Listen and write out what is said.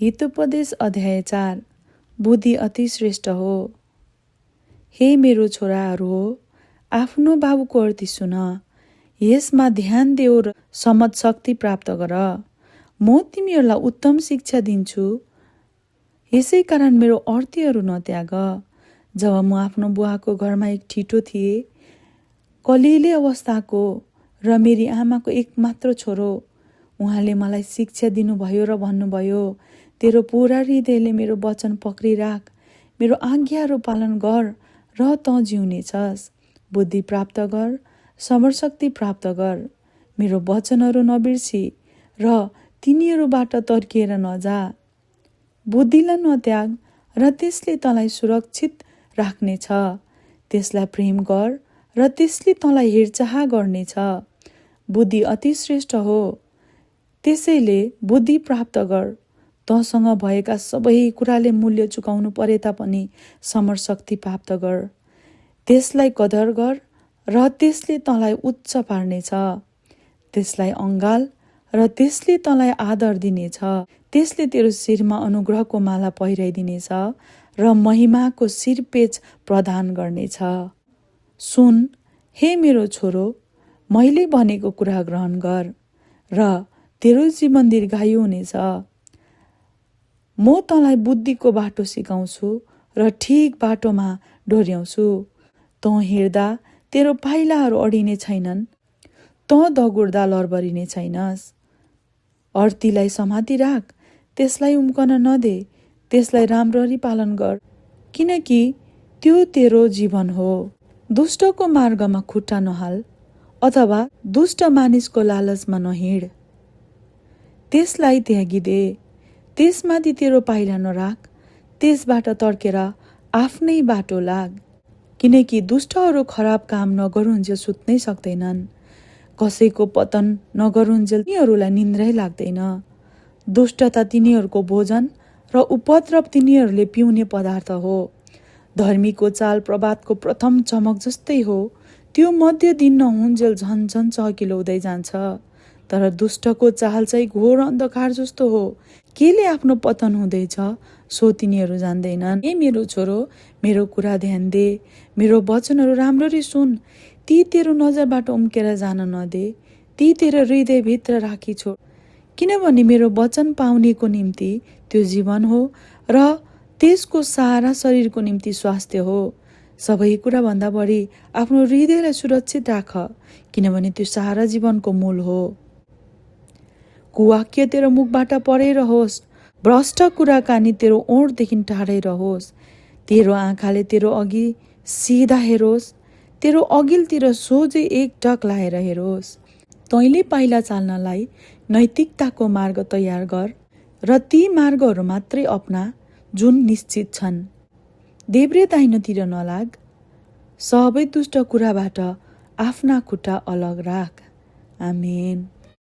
हितोपदेश अध्याय 4। बुद्धि अति श्रेष्ठ हो। हे मेरो छोराहरू हो, आफ्नो बाबुको अर्ती सुन, यसमा ध्यान देऊ र समझ शक्ति प्राप्त गर। म तिमीहरूलाई उत्तम शिक्षा दिन्छु, यसै कारण मेरो अर्थीहरू नत्याग। जब म आफ्नो बुवाको घरमा एक ठिटो थिएँ, कलिले अवस्थाको र मेरी आमाको एकमात्र छोरो, उहाँले मलाई शिक्षा दिनुभयो र भन्नुभयो, तेरो पुरा हृदयले मेरो वचन पक्रिराख, मेरो आज्ञाहरू पालन गर र तँ जिउनेछस्। बुद्धि प्राप्त गर, समरशक्ति प्राप्त गर, मेरो वचनहरू नबिर्सी र तिनीहरूबाट तर्किएर नजा। बुद्धिलाई नत्याग र त्यसले तँलाई सुरक्षित राख्नेछ। त्यसलाई प्रेम गर र त्यसले तँलाई हेरचाह गर्नेछ। बुद्धि अति श्रेष्ठ हो, त्यसैले बुद्धि प्राप्त गर। तँसँग भएका सबै कुराले मूल्य चुकाउनु परे तापनि समरशक्ति प्राप्त गर। त्यसलाई कदर गर र त्यसले तँलाई उच्च पार्नेछ। त्यसलाई अँगाल र त्यसले तँलाई आदर दिनेछ। त्यसले तेरो शिरमा अनुग्रहको माला पहिराइदिनेछ र महिमाको शिरपेच प्रदान गर्नेछ। सुन, हे मेरो छोरो, मैले भनेको कुरा ग्रहण गर र तेरो जीवन दीर्घायु हुनेछ। म तँलाई बुद्धिको बाटो सिकाउँछु र ठिक बाटोमा डोर्याउँछु। तँ हिँड्दा तेरो पाइलाहरू अडिने छैनन्, तँ दगुर्दा लरबरिने छैनस्। अर्थीलाई समाति राख, त्यसलाई उम्कन नदे, त्यसलाई राम्ररी पालन गर, किनकि त्यो तेरो जीवन हो। दुष्टको मार्गमा खुट्टा नहाल अथवा दुष्ट मानिसको लालचमा नहिँड। त्यसलाई त्यागिदे, त्यसमाथि तेरो पाइला नराख, त्यसबाट तर्केर आफ्नै बाटो लाग। किनकि दुष्टहरू खराब काम नगरुन्जेल सुत्नै सक्दैनन्, कसैको पतन नगरुन्जेल तिनीहरूलाई निन्द्रै लाग्दैन। दुष्टता तिनीहरूको भोजन र उपद्रव तिनीहरूले पिउने पदार्थ हो। धर्मीको चाल प्रभातको प्रथम चमक जस्तै हो, त्यो मध्य दिन नहुन्जेल झन चहकिलो हुँदै जान्छ। तर दुष्टको चाल चाहिँ घोर अन्धकार जस्तो हो, केले आफ्नो पतन हुँदैछ सो तिनीहरू जान्दैनन्। ए मेरो छोरो, मेरो कुरा ध्यान दे, मेरो वचनहरू राम्ररी सुन, ती तेरो नजरबाट उम्केर जान नदे, ती तेरो हृदयभित्र राखी छोड। किनभने मेरो वचन पाउनेको निम्ति त्यो जीवन हो र त्यसको सारा शरीरको निम्ति स्वास्थ्य हो। सबै कुरा भन्दा बढी आफ्नो हृदयलाई सुरक्षित राख, किनभने त्यो सारा जीवनको मूल हो। कुवाक्य तेरो मुखबाट परै रहोस्, भ्रष्ट कुराकानी तेरो ओठदेखि टाढै रहोस्। तेरो आँखाले तेरो अघि सिधा हेरोस्, तेरो अघिल्तिर सोझै एकटक लाएर हेरोस्। तैँले पाइला चाल्नलाई नैतिकताको मार्ग तयार गर र ती मार्गहरू मात्रै अपना जुन निश्चित छन्। देब्रे दाहिनेतिर नलाग, सबै दुष्ट कुराबाट आफ्ना खुट्टा अलग राख। आमेन।